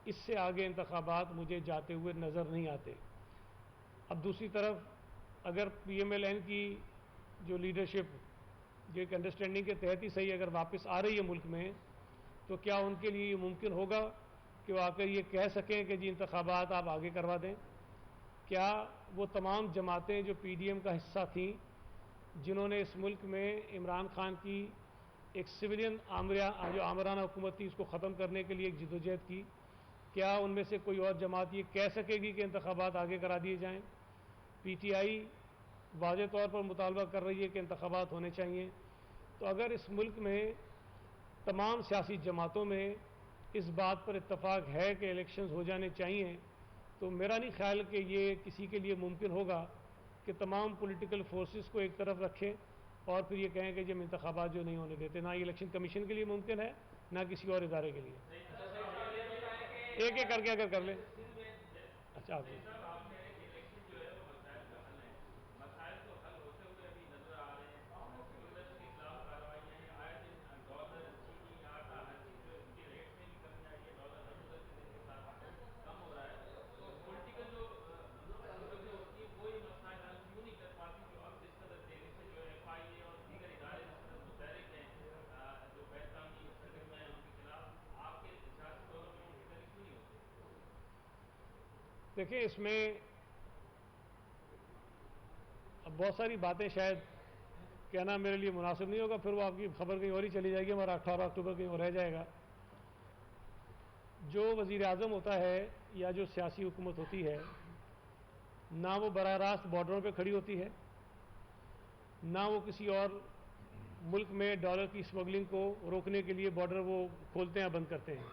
اس سے آگے انتخابات مجھے جاتے ہوئے نظر نہیں آتے۔ اب دوسری طرف اگر پی ایم ایل این کی جو لیڈرشپ جو ایک انڈرسٹینڈنگ کے تحت ہی صحیح اگر واپس آ رہی ہے ملک میں، تو کیا ان کے لیے یہ ممکن ہوگا کہ وہ آ کر یہ کہہ سکیں کہ جی انتخابات آپ آگے کروا دیں؟ کیا وہ تمام جماعتیں جو پی ڈی ایم کا حصہ تھیں، جنہوں نے اس ملک میں عمران خان کی ایک سویلین جو آمرانہ حکومت تھی اس کو ختم کرنے کے لیے ایک جدوجہد کی، کیا ان میں سے کوئی اور جماعت یہ کہہ سکے گی کہ انتخابات آگے کرا دیے جائیں؟ پی ٹی آئی واضح طور پر مطالبہ کر رہی ہے کہ انتخابات ہونے چاہیے۔ تو اگر اس ملک میں تمام سیاسی جماعتوں میں اس بات پر اتفاق ہے کہ الیکشنز ہو جانے چاہیے، تو میرا نہیں خیال کہ یہ کسی کے لیے ممکن ہوگا کہ تمام پولیٹیکل فورسز کو ایک طرف رکھیں اور پھر یہ کہیں کہ جی ہم انتخابات جو نہیں ہونے دیتے۔ نہ یہ الیکشن کمیشن کے لیے ممکن ہے، نہ کسی اور ادارے کے لیے۔ ایک ایک کر کے اگر کر لیں۔ اچھا آپ دیکھیں، اس میں اب بہت ساری باتیں شاید کہنا میرے لیے مناسب نہیں ہوگا، پھر وہ آپ کی خبر کہیں اور ہی چلی جائے گی، ہمارا 18 اکتوبر کہیں اور رہ جائے گا۔ جو وزیر اعظم ہوتا ہے یا جو سیاسی حکومت ہوتی ہے، نہ وہ براہ راست بارڈروں پہ کھڑی ہوتی ہے، نہ وہ کسی اور ملک میں ڈالر کی اسمگلنگ کو روکنے کے لیے بارڈر وہ کھولتے ہیں بند کرتے ہیں۔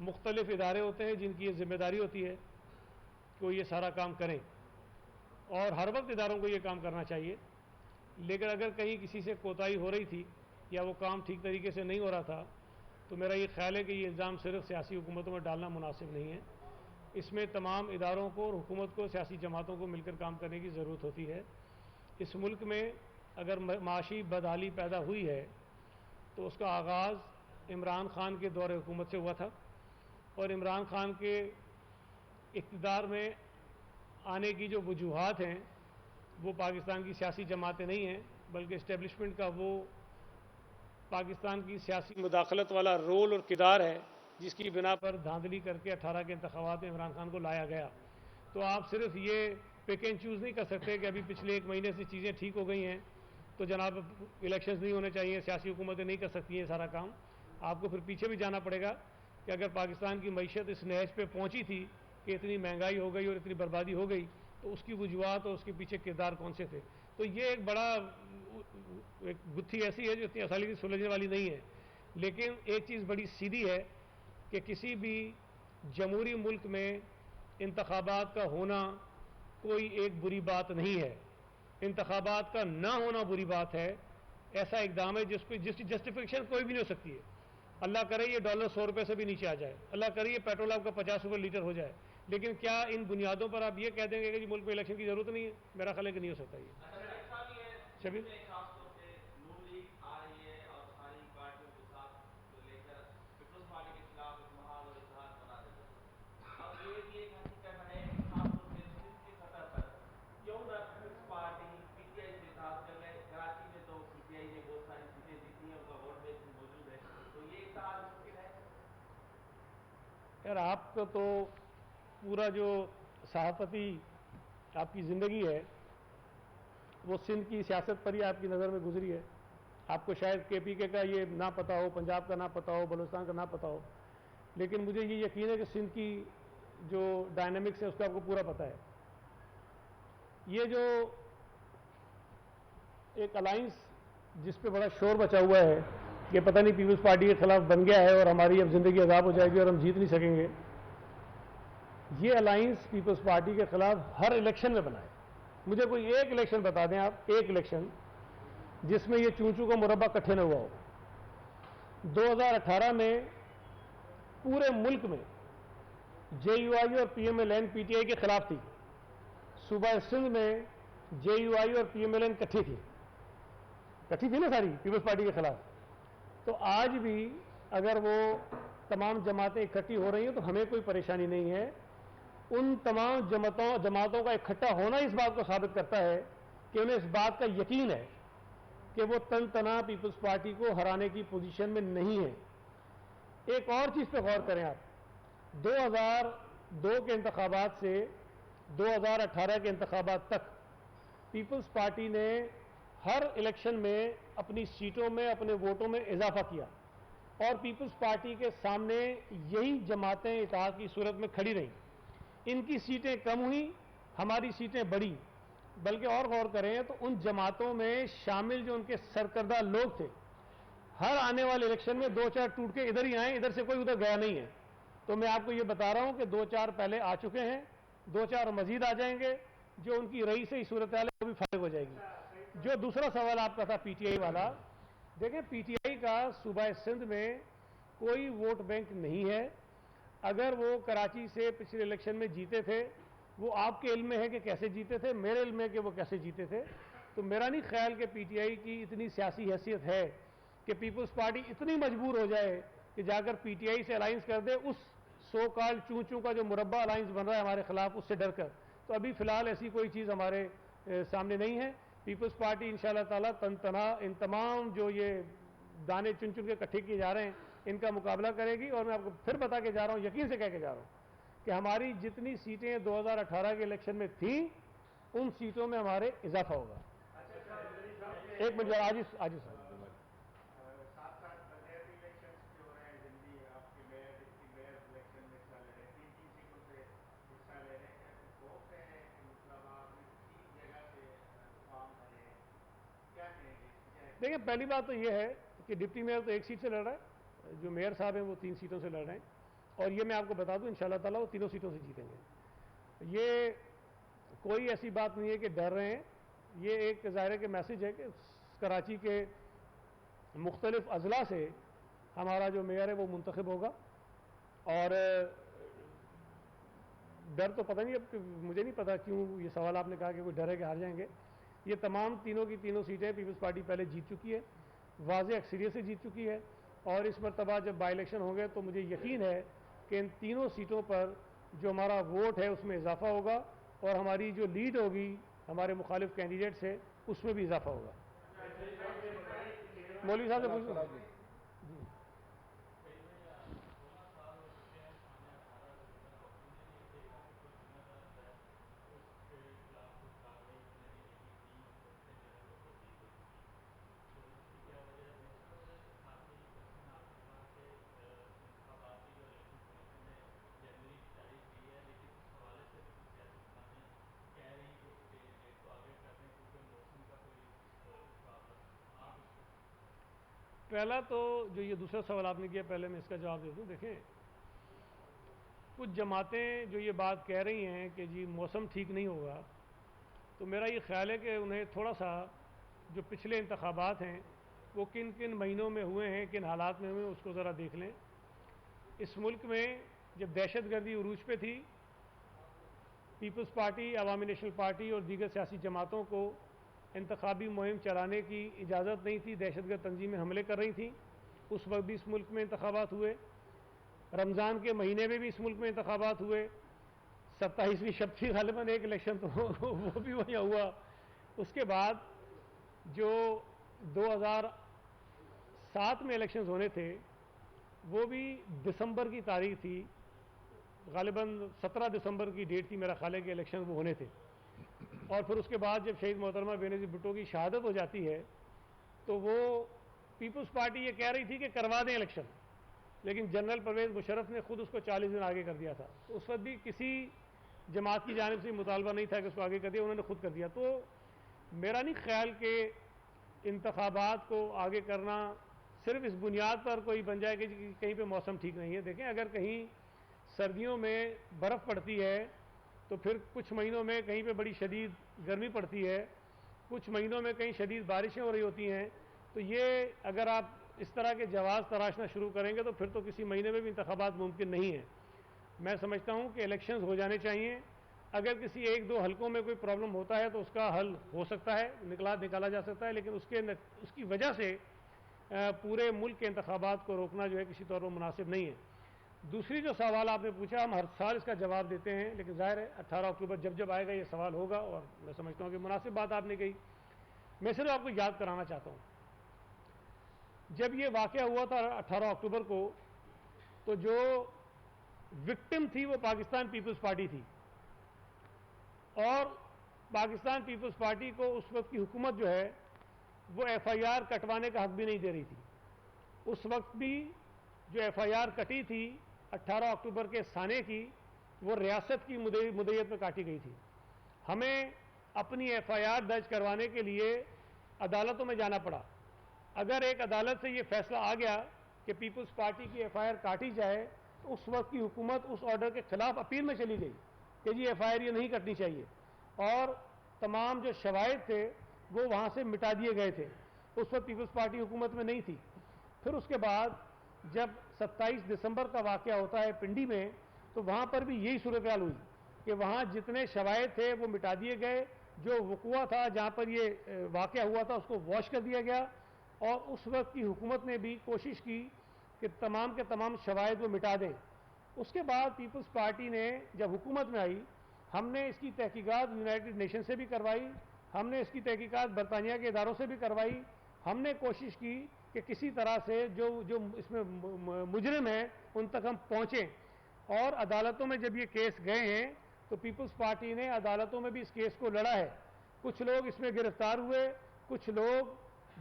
مختلف ادارے ہوتے ہیں جن کی یہ ذمہ داری ہوتی ہے کہ وہ یہ سارا کام کریں، اور ہر وقت اداروں کو یہ کام کرنا چاہیے۔ لیکن اگر کہیں کسی سے کوتاہی ہو رہی تھی یا وہ کام ٹھیک طریقے سے نہیں ہو رہا تھا، تو میرا یہ خیال ہے کہ یہ الزام صرف سیاسی حکومتوں میں ڈالنا مناسب نہیں ہے۔ اس میں تمام اداروں کو اور حکومت کو، سیاسی جماعتوں کو مل کر کام کرنے کی ضرورت ہوتی ہے۔ اس ملک میں اگر معاشی بدحالی پیدا ہوئی ہے تو اس کا آغاز عمران خان کے دور حکومت سے ہوا تھا، اور عمران خان کے اقتدار میں آنے کی جو وجوہات ہیں وہ پاکستان کی سیاسی جماعتیں نہیں ہیں، بلکہ اسٹیبلشمنٹ کا وہ پاکستان کی سیاسی مداخلت والا رول اور کردار ہے جس کی بنا پر دھاندلی کر کے 18 کے انتخابات میں عمران خان کو لایا گیا۔ تو آپ صرف یہ پک اینڈ چوز نہیں کر سکتے کہ ابھی پچھلے ایک مہینے سے چیزیں ٹھیک ہو گئی ہیں تو جناب الیکشنز نہیں ہونے چاہیے، سیاسی حکومتیں نہیں کر سکتی ہیں سارا کام۔ آپ کو پھر پیچھے بھی جانا پڑے گا کہ اگر پاکستان کی معیشت اس نہج پہ پہنچی تھی کہ اتنی مہنگائی ہو گئی اور اتنی بربادی ہو گئی، تو اس کی وجوہات اور اس کے پیچھے کردار کون سے تھے؟ تو یہ ایک بڑا ایک گتھی ایسی ہے جو اتنی آسانی سے سلجھنے والی نہیں ہے۔ لیکن ایک چیز بڑی سیدھی ہے کہ کسی بھی جمہوری ملک میں انتخابات کا ہونا کوئی ایک بری بات نہیں ہے۔ انتخابات کا نہ ہونا بری بات ہے۔ ایسا اقدام ہے جس کی جسٹیفیکیشن کوئی بھی نہیں ہو سکتی ہے۔ اللہ کرے یہ ڈالر 100 روپے سے بھی نیچے آ جائے، اللہ کرے یہ پیٹرول آپ کا 50 روپے لیٹر ہو جائے، لیکن کیا ان بنیادوں پر آپ یہ کہہ دیں گے کہ ملک میں الیکشن کی ضرورت نہیں ہے؟ میرا خیال ہے کہ نہیں ہو سکتا یہ۔ شبیر یار، آپ کا تو پورا جو صحافتی آپ کی زندگی ہے وہ سندھ کی سیاست پر ہی آپ کی نظر میں گزری ہے۔ آپ کو شاید کے پی کے کا یہ نہ پتہ ہو، پنجاب کا نہ پتہ ہو، بلوچستان کا نہ پتہ ہو، لیکن مجھے یہ یقین ہے کہ سندھ کی جو ڈائنامکس ہے اس کا آپ کو پورا پتہ ہے۔ یہ جو ایک الائنس جس پہ بڑا شور بچا ہوا ہے کہ پتہ نہیں پیپلز پارٹی کے خلاف بن گیا ہے اور ہماری اب زندگی عذاب ہو جائے گی اور ہم جیت نہیں سکیں گے، یہ الائنس پیپلز پارٹی کے خلاف ہر الیکشن میں بنا ہے۔ مجھے کوئی ایک الیکشن بتا دیں آپ، ایک الیکشن جس میں یہ چونچو کا مربع کٹھے نہ ہوا ہو۔ 2018 میں پورے ملک میں جے یو آئی اور P M L N P T I کے خلاف تھی۔ صوبہ سندھ میں جے یو آئی اور پی ایم ایل این کٹھی تھی نا ساری پیپلز پارٹی کے خلاف۔ تو آج بھی اگر وہ تمام جماعتیں اکٹھی ہو رہی ہیں تو ہمیں کوئی پریشانی نہیں ہے. ان تمام جماعتوں کا اکٹھا ہونا اس بات کو ثابت کرتا ہے کہ انہیں اس بات کا یقین ہے کہ وہ تن تنہا پیپلز پارٹی کو ہرانے کی پوزیشن میں نہیں ہے. ایک اور چیز پہ غور کریں آپ. 2002 کے انتخابات سے 2018 کے انتخابات تک پیپلز پارٹی نے ہر الیکشن میں اپنی سیٹوں میں اپنے ووٹوں میں اضافہ کیا اور پیپلز پارٹی کے سامنے یہی جماعتیں اتحاد کی صورت میں کھڑی رہیں. ان کی سیٹیں کم ہوئیں، ہماری سیٹیں بڑھی. بلکہ اور غور کریں تو ان جماعتوں میں شامل جو ان کے سرکردہ لوگ تھے ہر آنے والے الیکشن میں 2-4 ٹوٹ کے ادھر ہی آئے، ادھر سے کوئی ادھر گیا نہیں ہے. تو میں آپ کو یہ بتا رہا ہوں کہ 2-4 پہلے آ چکے ہیں، 2-4 مزید آ جائیں گے. جو ان کی رئیس صورتحال ہے وہ بھی فارغ ہو جائے گی. جو دوسرا سوال آپ کا تھا پی ٹی آئی والا، دیکھیں پی ٹی آئی کا صوبہ سندھ میں کوئی ووٹ بینک نہیں ہے. اگر وہ کراچی سے پچھلے الیکشن میں جیتے تھے، وہ آپ کے علم میں ہے کہ کیسے جیتے تھے، میرے علم میں کہ وہ کیسے جیتے تھے. تو میرا نہیں خیال کہ پی ٹی آئی کی اتنی سیاسی حیثیت ہے کہ پیپلز پارٹی اتنی مجبور ہو جائے کہ جا کر پی ٹی آئی سے الائنس کر دے، اس سو کال چوں کا جو مربع الائنس بن رہا ہے ہمارے خلاف، اس سے ڈر کر. تو ابھی فی الحال ایسی کوئی چیز ہمارے سامنے نہیں ہے. پیپلز پارٹی انشاءاللہ تعالیٰ تن تنہا ان تمام جو یہ دانے چن کے اکٹھے کیے جا رہے ہیں ان کا مقابلہ کرے گی. اور میں آپ کو پھر بتا کے جا رہا ہوں، یقین سے کہہ کے جا رہا ہوں کہ ہماری جتنی سیٹیں 2018 کے الیکشن میں تھیں ان سیٹوں میں ہمارے اضافہ ہوگا. ایک منٹ آج دیکھیں، پہلی بات تو یہ ہے کہ ڈپٹی میئر تو ایک سیٹ سے لڑ رہا ہے، جو میئر صاحب ہیں وہ 3 سیٹوں سے لڑ رہے ہیں. اور یہ میں آپ کو بتا دوں انشاءاللہ تعالیٰ وہ تینوں سیٹوں سے جیتیں گے. یہ کوئی ایسی بات نہیں ہے کہ ڈر رہے ہیں. یہ ایک ظاہر کے میسج ہے کہ کراچی کے مختلف اضلاع سے ہمارا جو میئر ہے وہ منتخب ہوگا. اور ڈر تو پتہ نہیں، اب مجھے نہیں پتا کیوں یہ سوال آپ نے کہا کہ کوئی ڈر ہے کہ ہار جائیں گے. یہ تمام تینوں کی تینوں سیٹیں پیپلز پارٹی پہلے جیت چکی ہے، واضح اکثریت سے جیت چکی ہے. اور اس مرتبہ جب بائی الیکشن ہوں گے تو مجھے یقین ہے کہ ان تینوں سیٹوں پر جو ہمارا ووٹ ہے اس میں اضافہ ہوگا اور ہماری جو لیڈ ہوگی ہمارے مخالف کینڈیڈیٹ سے اس میں بھی اضافہ ہوگا. مولوی صاحب سے پوچھوں. پہلا تو جو یہ دوسرا سوال آپ نے کیا، پہلے میں اس کا جواب دے دوں. دیکھیں، کچھ جماعتیں جو یہ بات کہہ رہی ہیں کہ جی موسم ٹھیک نہیں ہوگا، تو میرا یہ خیال ہے کہ انہیں تھوڑا سا جو پچھلے انتخابات ہیں وہ کن کن مہینوں میں ہوئے ہیں، کن حالات میں ہوئے ہیں، اس کو ذرا دیکھ لیں. اس ملک میں جب دہشت گردی عروج پہ تھی، پیپلز پارٹی، عوامی نیشنل پارٹی اور دیگر سیاسی جماعتوں کو انتخابی مہم چلانے کی اجازت نہیں تھی. دہشت گرد تنظیمیں حملے کر رہی تھیں. اس وقت بھی اس ملک میں انتخابات ہوئے. رمضان کے مہینے میں بھی اس ملک میں انتخابات ہوئے. 27ویں شب تھی غالباً ایک الیکشن تو وہ بھی وہیں ہوا. اس کے بعد جو 2007 میں الیکشنز ہونے تھے وہ بھی دسمبر کی تاریخ تھی، غالباً 17 دسمبر کی ڈیٹ تھی میرا خیال ہے کہ الیکشن وہ ہونے تھے. اور پھر اس کے بعد جب شہید محترمہ بے نظیر بھٹو کی شہادت ہو جاتی ہے تو وہ پیپلز پارٹی یہ کہہ رہی تھی کہ کروا دیں الیکشن، لیکن جنرل پرویز مشرف نے خود اس کو 40 دن آگے کر دیا تھا. تو اس وقت بھی کسی جماعت کی جانب سے مطالبہ نہیں تھا کہ اس کو آگے کر دیا، انہوں نے خود کر دیا. تو میرا نہیں خیال کہ انتخابات کو آگے کرنا صرف اس بنیاد پر کوئی بن جائے کہ کہیں پہ موسم ٹھیک نہیں ہے. دیکھیں، اگر کہیں سردیوں میں برف پڑتی ہے تو پھر کچھ مہینوں میں کہیں پہ بڑی شدید گرمی پڑتی ہے، کچھ مہینوں میں کہیں شدید بارشیں ہو رہی ہوتی ہیں. تو یہ اگر آپ اس طرح کے جواز تراشنا شروع کریں گے تو پھر تو کسی مہینے میں بھی انتخابات ممکن نہیں ہیں. میں سمجھتا ہوں کہ الیکشنز ہو جانے چاہیے. اگر کسی 1-2 حلقوں میں کوئی پرابلم ہوتا ہے تو اس کا حل ہو سکتا ہے، نکالا جا سکتا ہے، لیکن اس کی وجہ سے پورے ملک کے انتخابات کو روکنا جو ہے کسی طور پر مناسب نہیں ہے. دوسری جو سوال آپ نے پوچھا، ہم ہر سال اس کا جواب دیتے ہیں، لیکن ظاہر ہے 18 اکتوبر جب آئے گا یہ سوال ہوگا، اور میں سمجھتا ہوں کہ مناسب بات آپ نے کہی۔ میں صرف آپ کو یاد کرانا چاہتا ہوں، جب یہ واقعہ ہوا تھا 18 اکتوبر کو، تو جو وکٹم تھی وہ پاکستان پیپلز پارٹی تھی، اور پاکستان پیپلز پارٹی کو اس وقت کی حکومت جو ہے وہ ایف آئی آر کٹوانے کا حق بھی نہیں دے رہی تھی۔ اس وقت بھی جو ایف آئی آر کٹی تھی 18 اکتوبر کے سانے کی، وہ ریاست کی مدیت میں کاٹی گئی تھی۔ ہمیں اپنی ایف آئی آر درج کروانے کے لیے عدالتوں میں جانا پڑا۔ اگر ایک عدالت سے یہ فیصلہ آ گیا کہ پیپلز پارٹی کی ایف آئی آر کاٹی جائے، تو اس وقت کی حکومت اس آرڈر کے خلاف اپیل میں چلی گئی کہ جی ایف آئی آر یہ نہیں کٹنی چاہیے، اور تمام جو شواہد تھے وہ وہاں سے مٹا دیے گئے تھے۔ اس وقت پیپلز پارٹی حکومت میں نہیں تھی۔ پھر اس کے بعد جب 27 دسمبر کا واقعہ ہوتا ہے پنڈی میں، تو وہاں پر بھی یہی صورتحال ہوئی کہ وہاں جتنے شواہد تھے وہ مٹا دیے گئے، جو وقوع تھا جہاں پر یہ واقعہ ہوا تھا اس کو واش کر دیا گیا، اور اس وقت کی حکومت نے بھی کوشش کی کہ تمام کے تمام شواہد وہ مٹا دیں۔ اس کے بعد پیپلز پارٹی نے جب حکومت میں آئی، ہم نے اس کی تحقیقات یونائٹڈ نیشن سے بھی کروائی، ہم نے اس کی تحقیقات برطانیہ کے اداروں سے بھی کروائی، ہم نے کوشش کی کہ کسی طرح سے جو اس میں مجرم ہیں ان تک ہم پہنچیں، اور عدالتوں میں جب یہ کیس گئے ہیں تو پیپلز پارٹی نے عدالتوں میں بھی اس کیس کو لڑا ہے۔ کچھ لوگ اس میں گرفتار ہوئے، کچھ لوگ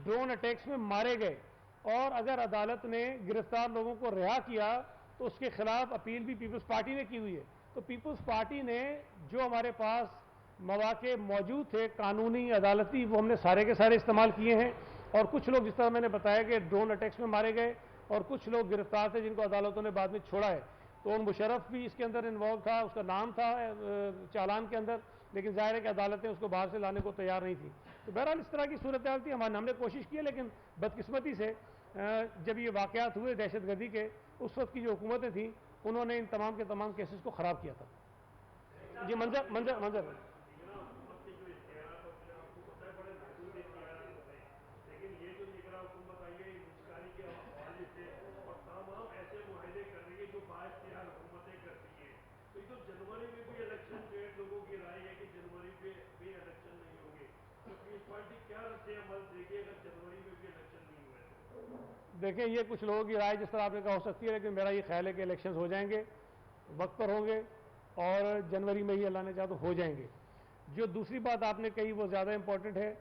ڈرون اٹیکس میں مارے گئے، اور اگر عدالت نے گرفتار لوگوں کو رہا کیا تو اس کے خلاف اپیل بھی پیپلز پارٹی نے کی ہوئی ہے۔ تو پیپلز پارٹی نے جو ہمارے پاس مواقع موجود تھے قانونی عدالتی، وہ ہم نے سارے کے سارے استعمال کیے ہیں، اور کچھ لوگ جس طرح میں نے بتایا کہ ڈرون اٹیکس میں مارے گئے، اور کچھ لوگ گرفتار تھے جن کو عدالتوں نے بعد میں چھوڑا ہے۔ تو ان مشرف بھی اس کے اندر انوالو تھا، اس کا نام تھا چالان کے اندر، لیکن ظاہر ہے کہ عدالتیں اس کو باہر سے لانے کو تیار نہیں تھیں۔ تو بہرحال اس طرح کی صورتحال تھی، ہم نے کوشش کی ہے، لیکن بدقسمتی سے جب یہ واقعات ہوئے دہشت گردی کے، اس وقت کی جو حکومتیں تھیں انہوں نے ان تمام کے تمام کیسز کو خراب کیا تھا۔ جی منظر دیکھیں، یہ کچھ لوگوں کی رائے جس طرح آپ نے کہا ہو سکتی ہے، لیکن میرا یہ خیال ہے کہ الیکشنز ہو جائیں گے، وقت پر ہوں گے، اور جنوری میں ہی اللہ نے چاہا تو ہو جائیں گے۔ جو دوسری بات آپ نے کہی وہ زیادہ امپورٹنٹ ہے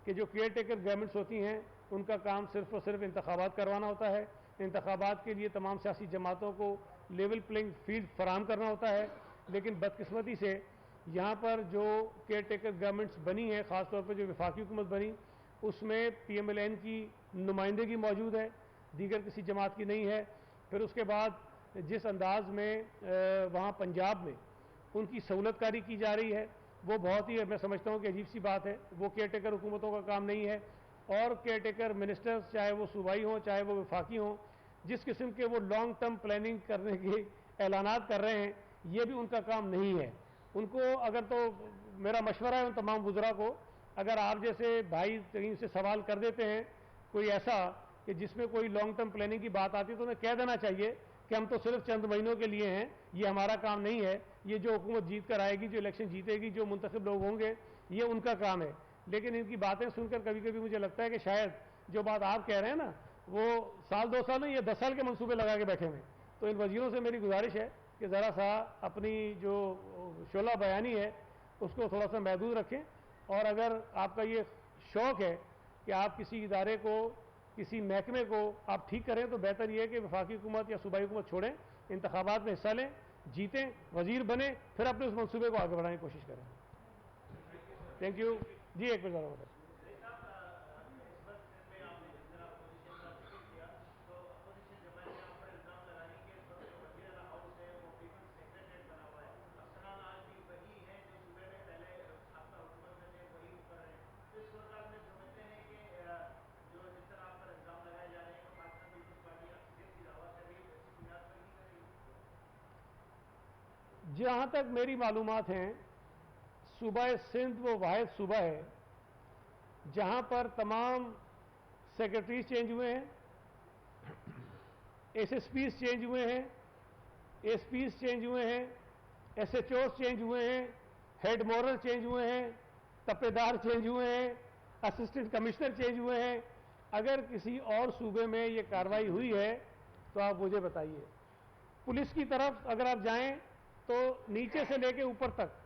کہ جو کیئر ٹیکر گورنمنٹس ہوتی ہیں ان کا کام صرف اور صرف انتخابات کروانا ہوتا ہے۔ انتخابات کے لیے تمام سیاسی جماعتوں کو لیول پلینگ فیلڈ فراہم کرنا ہوتا ہے، لیکن بدقسمتی سے یہاں پر جو کیئر ٹیکر گورنمنٹس بنی ہیں، خاص طور پر جو وفاقی حکومت بنی، اس میں پی ایم ایل این کی نمائندگی موجود ہے، دیگر کسی جماعت کی نہیں ہے۔ پھر اس کے بعد جس انداز میں وہاں پنجاب میں ان کی سہولت کاری کی جا رہی ہے وہ بہت ہی میں سمجھتا ہوں کہ عجیب سی بات ہے، وہ کیئر ٹیکر حکومتوں کا کام نہیں ہے، اور کیئر ٹیکر منسٹرز چاہے وہ صوبائی ہوں چاہے وہ وفاقی ہوں، جس قسم کے وہ لانگ ٹرم پلاننگ کرنے کے اعلانات کر رہے ہیں یہ بھی ان کا کام نہیں ہے۔ ان کو اگر تو میرا مشورہ ہے ان تمام وزراء کو، اگر آپ جیسے بھائی کہیں سے سوال کر دیتے ہیں کوئی ایسا کہ جس میں کوئی لانگ ٹرم پلاننگ کی بات آتی ہے تو انہیں کہہ دینا چاہیے کہ ہم تو صرف چند مہینوں کے لیے ہیں، یہ ہمارا کام نہیں ہے، یہ جو حکومت جیت کر آئے گی، جو الیکشن جیتے گی، جو منتخب لوگ ہوں گے، یہ ان کا کام ہے۔ لیکن ان کی باتیں سن کر کبھی کبھی مجھے لگتا ہے کہ شاید جو بات آپ کہہ رہے ہیں نا وہ سال 2 سال نہیں، یہ 10 سال کے منصوبے لگا کے بیٹھے ہوئے۔ تو ان وزیروں سے میری گزارش ہے کہ ذرا سا اپنی جو شعلہ بیانی ہے اس کو تھوڑا سا محدود رکھیں، اور اگر آپ کا یہ شوق ہے کہ آپ کسی ادارے کو، کسی محکمے کو آپ ٹھیک کریں تو بہتر یہ ہے کہ وفاقی حکومت یا صوبائی حکومت چھوڑیں، انتخابات میں حصہ لیں، جیتیں، وزیر بنیں، پھر اپنے اس منصوبے کو آگے بڑھانے کی کوشش کریں۔ تھینک یو جی، ایک منٹ ذرا بتائیں۔ جہاں تک میری معلومات ہیں صوبہ سندھ وہ واحد صوبہ ہے جہاں پر تمام سیکرٹریز چینج ہوئے ہیں، ایس ایس پیز چینج ہوئے ہیں، ایس پیز چینج ہوئے ہیں, ایس ایچ اوز چینج ہوئے ہیں, ہیڈ مورل چینج ہوئے ہیں, تپے دار چینج ہوئے ہیں, اسسٹنٹ کمشنر چینج ہوئے ہیں. اگر کسی اور صوبے میں یہ کارروائی ہوئی ہے تو آپ مجھے بتائیے. پولیس کی طرف اگر آپ جائیں تو نیچے سے لے کے اوپر تک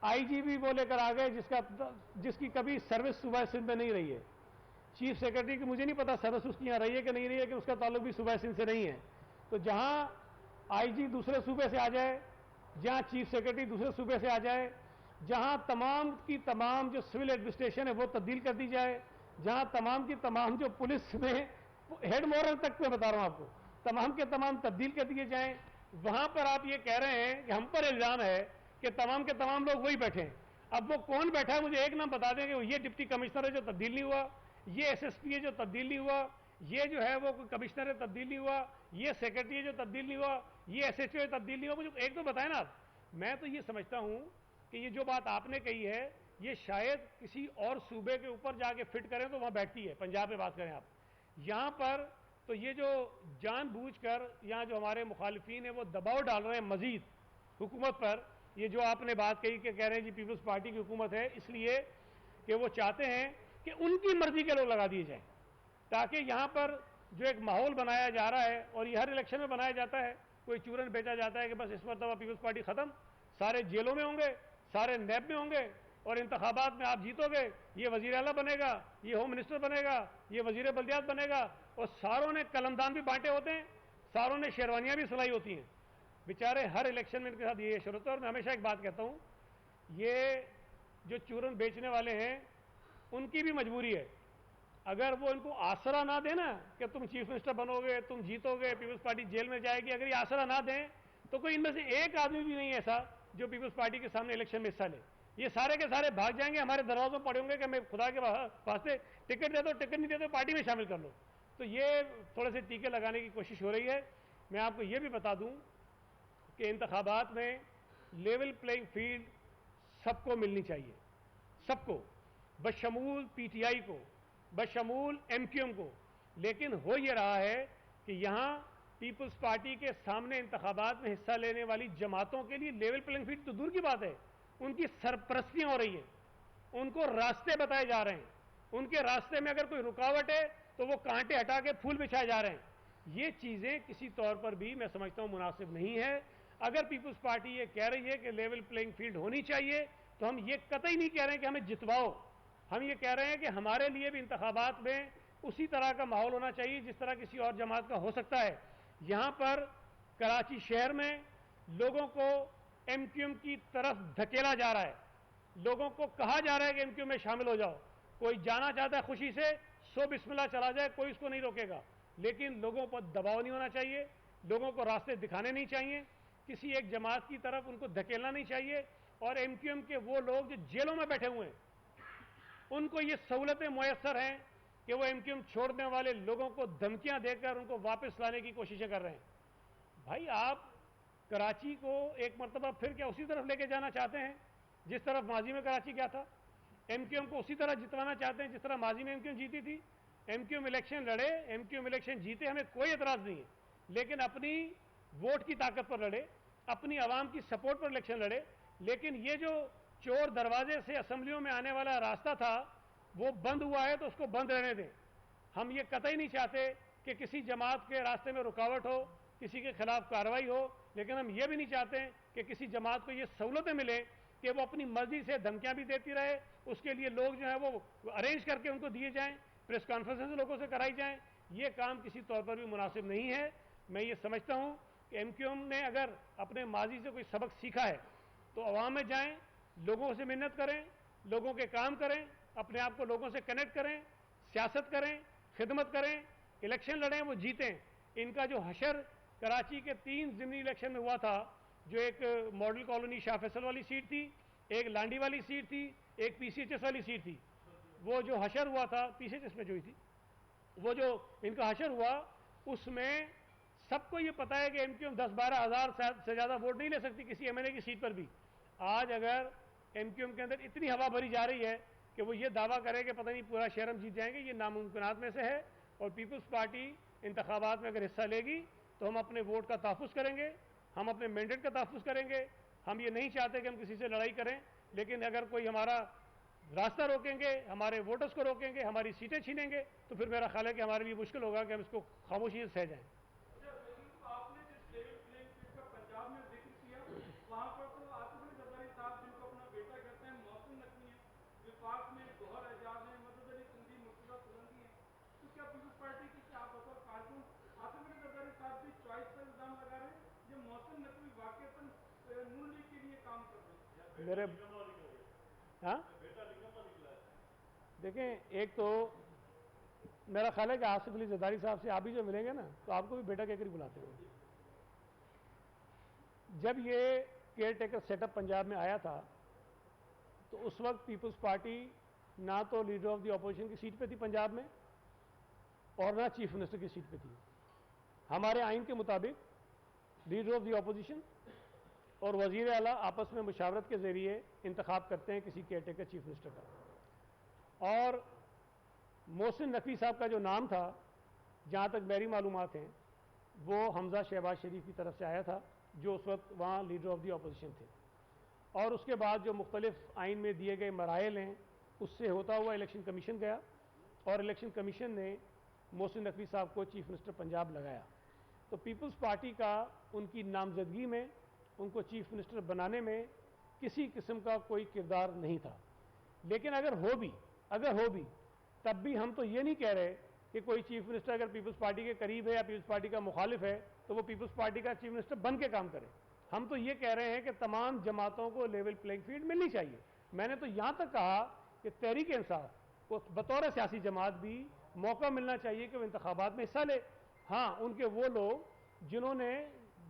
آئی جی بھی وہ لے کر آ گئے جس کی کبھی سروس صوبہ سندھ میں نہیں رہی ہے. چیف سیکرٹری کی مجھے نہیں پتا سروس اس کی یہاں رہی ہے کہ نہیں رہی ہے, کہ اس کا تعلق بھی صوبہ سندھ سے نہیں ہے. تو جہاں آئی جی دوسرے صوبے سے آ جائے, جہاں چیف سیکرٹری دوسرے صوبے سے آ جائے, جہاں تمام کی تمام جو سول ایڈمنسٹریشن ہے وہ تبدیل کر دی جائے, جہاں تمام کی تمام جو پولیس میں ہیڈ مورل تک میں بتا رہا ہوں آپ کو, تمام کے تمام تبدیل کر دیے جائیں, وہاں پر آپ یہ کہہ رہے ہیں کہ ہم پر الزام ہے کہ تمام کے تمام لوگ وہی بیٹھے ہیں. اب وہ کون بیٹھا ہے مجھے ایک نام بتا دیں کہ وہ یہ ڈپٹی کمشنر ہے جو تبدیل نہیں ہوا, یہ ایس ایس پی ہے جو تبدیل نہیں ہوا, یہ جو ہے وہ کمشنر ہے تبدیل نہیں ہوا, یہ سیکرٹری ہے جو تبدیل نہیں ہوا, یہ ایس ایچ او ہے تبدیل نہیں ہوا. مجھے ایک تو بتائیں نا. میں تو یہ سمجھتا ہوں کہ یہ جو بات آپ نے کہی ہے یہ شاید کسی اور صوبے کے اوپر جا کے فٹ کریں تو وہاں بیٹھتی ہے. پنجاب میں بات کریں آپ, یہاں پر تو یہ جو جان بوجھ کر یہاں جو ہمارے مخالفین ہیں وہ دباؤ ڈال رہے ہیں مزید حکومت پر. یہ جو آپ نے بات کہی کہ کہہ رہے ہیں جی پیپلز پارٹی کی حکومت ہے, اس لیے کہ وہ چاہتے ہیں کہ ان کی مرضی کے لوگ لگا دیے جائیں, تاکہ یہاں پر جو ایک ماحول بنایا جا رہا ہے, اور یہ ہر الیکشن میں بنایا جاتا ہے, کوئی چورن بیچا جاتا ہے کہ بس اس مرتبہ پیپلز پارٹی ختم, سارے جیلوں میں ہوں گے, سارے نیب میں ہوں گے, اور انتخابات میں آپ جیتو گے, یہ وزیر اعلیٰ بنے گا, یہ ہوم منسٹر بنے گا, یہ وزیر بلدیات بنے گا. اور ساروں نے قلمدان بھی بانٹے ہوتے ہیں, ساروں نے شیروانیاں بھی سلائی ہوتی ہیں. بیچارے ہر الیکشن میں ان کے ساتھ یہ شروع ہے. اور میں ہمیشہ ایک بات کہتا ہوں, یہ جو چورن بیچنے والے ہیں ان کی بھی مجبوری ہے. اگر وہ ان کو آسرا نہ دیں نا کہ تم چیف منسٹر بنو گے, تم جیتو گے, پیپلز پارٹی جیل میں جائے گی, اگر یہ آسرا نہ دیں تو کوئی ان میں سے ایک آدمی بھی نہیں ایسا جو پیپلز پارٹی کے سامنے الیکشن میں حصہ لے. یہ سارے کے سارے بھاگ جائیں گے, ہمارے دروازوں پڑے ہوں گے کہ میں خدا کے واسطے ٹکٹ دے دو, ٹکٹ نہیں دے دو پارٹی میں شامل کر لو. تو یہ تھوڑے سے ٹیکے لگانے کی کوشش ہو رہی ہے. میں آپ کو یہ بھی بتا دوں کہ انتخابات میں لیول پلینگ فیلڈ سب کو ملنی چاہیے, سب کو, بشمول پی ٹی آئی کو, بشمول ایم کیو ایم کو. لیکن ہو یہ رہا ہے کہ یہاں پیپلز پارٹی کے سامنے انتخابات میں حصہ لینے والی جماعتوں کے لیے لیول پلینگ فیلڈ تو دور کی بات ہے, ان کی سرپرستیاں ہو رہی ہیں, ان کو راستے بتائے جا رہے ہیں, ان کے راستے میں اگر کوئی رکاوٹ ہے تو وہ کانٹے ہٹا کے پھول بچھائے جا رہے ہیں. یہ چیزیں کسی طور پر بھی میں سمجھتا ہوں مناسب نہیں ہے. اگر پیپلز پارٹی یہ کہہ رہی ہے کہ لیول پلینگ فیلڈ ہونی چاہیے تو ہم یہ قطعی نہیں کہہ رہے ہیں کہ ہمیں جتواؤ, ہم یہ کہہ رہے ہیں کہ ہمارے لیے بھی انتخابات میں اسی طرح کا ماحول ہونا چاہیے جس طرح کسی اور جماعت کا ہو سکتا ہے. یہاں پر کراچی شہر میں لوگوں کو ایم کیو ایم کی طرف دھکیلا جا رہا ہے, لوگوں کو کہا جا رہا ہے کہ ایم کیو ایم میں شامل ہو جاؤ. کوئی جانا چاہتا ہے خوشی سے, سو بسم اللہ چلا جائے, کوئی اس کو نہیں روکے گا. لیکن لوگوں پر دباؤ نہیں ہونا چاہیے, لوگوں کو راستے دکھانے نہیں چاہیے, کسی ایک جماعت کی طرف ان کو دھکیلنا نہیں چاہیے. اور ایم کیو ایم کے وہ لوگ جو جیلوں میں بیٹھے ہوئے ہیں ان کو یہ سہولتیں میسر ہیں کہ وہ ایم کیو ایم چھوڑنے والے لوگوں کو دھمکیاں دے کر ان کو واپس لانے کی کوششیں کر رہے ہیں. بھائی آپ کراچی کو ایک مرتبہ پھر کیا اسی طرف لے کے جانا چاہتے ہیں جس طرف ماضی میں کراچی کیا تھا؟ ایم کیو ایم کو اسی طرح جتوانا چاہتے ہیں جس طرح ماضی میں ایم کیو ایم جیتی تھی. ایم کیو ایم الیکشن لڑے, ایم کیو ایم الیکشن جیتے, ہمیں کوئی اعتراض نہیں ہے, لیکن اپنی ووٹ کی طاقت پر لڑے, اپنی عوام کی سپورٹ پر الیکشن لڑے. لیکن یہ جو چور دروازے سے اسمبلیوں میں آنے والا راستہ تھا وہ بند ہوا ہے تو اس کو بند رہنے دیں. ہم یہ قطعی نہیں چاہتے کہ کسی جماعت کے راستے میں رکاوٹ ہو, کسی کے خلاف کارروائی ہو, لیکن ہم یہ بھی نہیں چاہتے کہ کسی جماعت کو یہ سہولتیں ملیں کہ وہ اپنی مرضی سے دھمکیاں بھی دیتی رہے. اس کے لیے لوگ جو ہیں وہ ارینج کر کے ان کو دیے جائیں, پریس کانفرنسز لوگوں سے کرائی جائیں. یہ کام کسی طور پر بھی مناسب نہیں ہے. میں یہ سمجھتا ہوں کہ ایم کیو ایم نے اگر اپنے ماضی سے کوئی سبق سیکھا ہے تو عوام میں جائیں, لوگوں سے محنت کریں, لوگوں کے کام کریں, اپنے آپ کو لوگوں سے کنیکٹ کریں, سیاست کریں, خدمت کریں, الیکشن لڑیں, وہ جیتیں. ان کا جو حشر کراچی کے 3 ضمنی الیکشن میں ہوا تھا, جو ایک ماڈل کالونی شاہ فیصل والی سیٹ تھی, ایک لانڈی والی سیٹ تھی, ایک پی سی ایچ ایس والی سیٹ تھی, وہ جو حشر ہوا تھا پی سی ایچ ایس میں جو ہوئی تھی, وہ جو ان کا حشر ہوا اس میں سب کو یہ پتا ہے کہ ایم کیو ایم 10-12 ہزار سے زیادہ ووٹ نہیں لے سکتی کسی ایم این اے کی سیٹ پر بھی. آج اگر ایم کیو ایم کے اندر اتنی ہوا بھری جا رہی ہے کہ وہ یہ دعویٰ کرے کہ پتہ نہیں پورا شہر ہم جیت جائیں گے, یہ ناممکنات میں سے ہے. اور پیپلز پارٹی انتخابات میں اگر حصہ لے گی تو ہم اپنے ووٹ کا تحفظ کریں گے, ہم اپنے مینڈیٹ کا تحفظ کریں گے. ہم یہ نہیں چاہتے کہ ہم کسی سے لڑائی کریں, لیکن اگر کوئی ہمارا راستہ روکیں گے, ہمارے ووٹرز کو روکیں گے, ہماری سیٹیں چھینیں گے, تو پھر میرا خیال ہے کہ ہمارے لیے مشکل ہوگا کہ ہم اس کو خاموشی سے سہ جائیں. آپ نے جس لیول پلینگ فیلڈ کا پنجاب میں ذکر کیا, وہاں پر تو آصف علی زرداری صاحب جن کو اپنا بیٹا کہتے ہیں محسن نقوی ہیں, وفاق میں گوہر اعجاز ہیں, مدد علی سندھی, مرتضیٰ سولنگی ہیں, تو کیا پیپلز پارٹی کی کیا آپ بطور کارکن آصف علی زرداری صاحب بھی چوائس پر الزام لگا رہے ہیں جو محسن نقوی واقعتاً نون لیگ کے لیے کام کر رہے ہیں؟ میرے ہاں دیکھیں, ایک تو میرا خیال ہے کہ آصف علی زرداری صاحب سے آپ بھی جو ملیں گے نا, تو آپ کو بھی بیٹا کہہ کر بلاتے ہیں. جب یہ caretaker set up Punjab میں آیا تھا تو اس وقت پیپلز پارٹی نہ تو لیڈر آف دی اپوزیشن کی سیٹ پہ تھی پنجاب میں, اور نہ چیف منسٹر کی سیٹ پہ تھی. ہمارے آئین کے مطابق لیڈر آف دی اپوزیشن اور وزیر اعلیٰ آپس میں مشاورت کے ذریعے انتخاب کرتے ہیں کسی کیئر ٹیکر چیف منسٹر کا. اور محسن نقوی صاحب کا جو نام تھا, جہاں تک میری معلومات ہیں, وہ حمزہ شہباز شریف کی طرف سے آیا تھا جو اس وقت وہاں لیڈر آف دی اپوزیشن تھے. اور اس کے بعد جو مختلف آئین میں دیے گئے مراحل ہیں, اس سے ہوتا ہوا الیکشن کمیشن گیا, اور الیکشن کمیشن نے محسن نقوی صاحب کو چیف منسٹر پنجاب لگایا. تو پیپلز پارٹی کا ان کی نامزدگی میں, ان کو چیف منسٹر بنانے میں کسی قسم کا کوئی کردار نہیں تھا. لیکن اگر ہو بھی تب بھی ہم تو یہ نہیں کہہ رہے کہ کوئی چیف منسٹر اگر پیپلز پارٹی کے قریب ہے یا پیپلز پارٹی کا مخالف ہے تو وہ پیپلز پارٹی کا چیف منسٹر بن کے کام کرے. ہم تو یہ کہہ رہے ہیں کہ تمام جماعتوں کو لیول پلینگ فیلڈ ملنی چاہیے. میں نے تو یہاں تک کہا کہ تحریک انصاف کو بطور سیاسی جماعت بھی موقع ملنا چاہیے کہ وہ انتخابات میں حصہ لے. ہاں, ان کے وہ لوگ جنہوں نے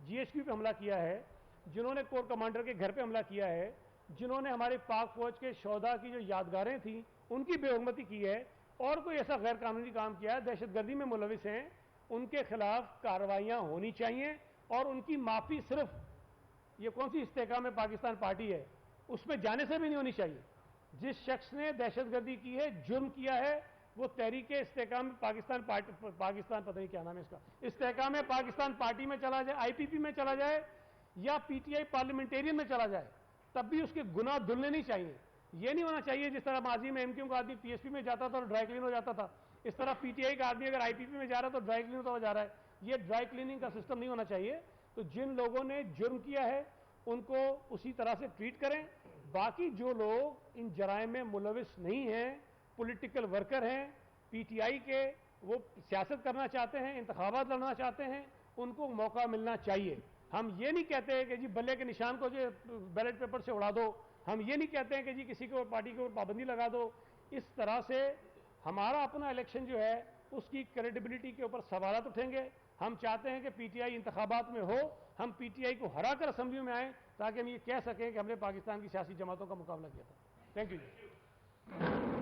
جی ایچ کیو پہ حملہ کیا ہے, جنہوں نے کور کمانڈر کے گھر پہ حملہ کیا ہے, جنہوں نے ہمارے پاک فوج کے شہداء کی جو یادگاریں تھیں ان کی بے حرمتی کی ہے, اور کوئی ایسا غیر قانونی کام کیا ہے, دہشت گردی میں ملوث ہیں, ان کے خلاف کارروائیاں ہونی چاہیے. اور ان کی معافی صرف یہ کون سی استحکام پاکستان پارٹی ہے اس میں جانے سے بھی نہیں ہونی چاہیے. جس شخص نے دہشت گردی کی ہے, جرم کیا ہے, وہ تحریک استحکام پاکستان پتہ نہیں کیا نام ہے اس کا, استحکام پاکستان پارٹی میں چلا جائے, آئی پی پی میں چلا جائے, یا پی ٹی آئی پارلیمنٹیرین میں چلا جائے, تب بھی اس کے گناہ دھلنے نہیں چاہیے. یہ نہیں ہونا چاہیے جس طرح ماضی میں ایم کیو کا آدمی پی ایس پی میں جاتا تھا اور ڈرائی کلین ہو جاتا تھا, اس طرح پی ٹی آئی کا آدمی اگر آئی پی پی میں جا رہا ہے تو ڈرائی کلین ہوتا ہوا جا رہا ہے. یہ ڈرائی کلیننگ کا سسٹم نہیں ہونا چاہیے. تو جن لوگوں نے جرم کیا ہے ان کو اسی طرح سے ٹریٹ کریں. باقی جو لوگ ان جرائم میں ملوث نہیں ہیں, پولیٹیکل ورکر ہیں پی ٹی آئی کے, وہ سیاست کرنا چاہتے ہیں, انتخابات لڑنا چاہتے ہیں, ان کو موقع ملنا چاہیے. ہم یہ نہیں کہتے کہ جی بلے کے نشان کو جو بیلٹ پیپر سے اڑا دو, ہم یہ نہیں کہتے ہیں کہ جی کسی کو پارٹی کے اوپر پابندی لگا دو. اس طرح سے ہمارا اپنا الیکشن جو ہے اس کی کریڈیبلٹی کے اوپر سوالات اٹھیں گے. ہم چاہتے ہیں کہ پی ٹی آئی انتخابات میں ہو, ہم پی ٹی آئی کو ہرا کر اسمبلیوں میں آئیں تاکہ ہم یہ کہہ سکیں کہ ہم نے پاکستان کی سیاسی جماعتوں کا مقابلہ کیا تھا. Thank you.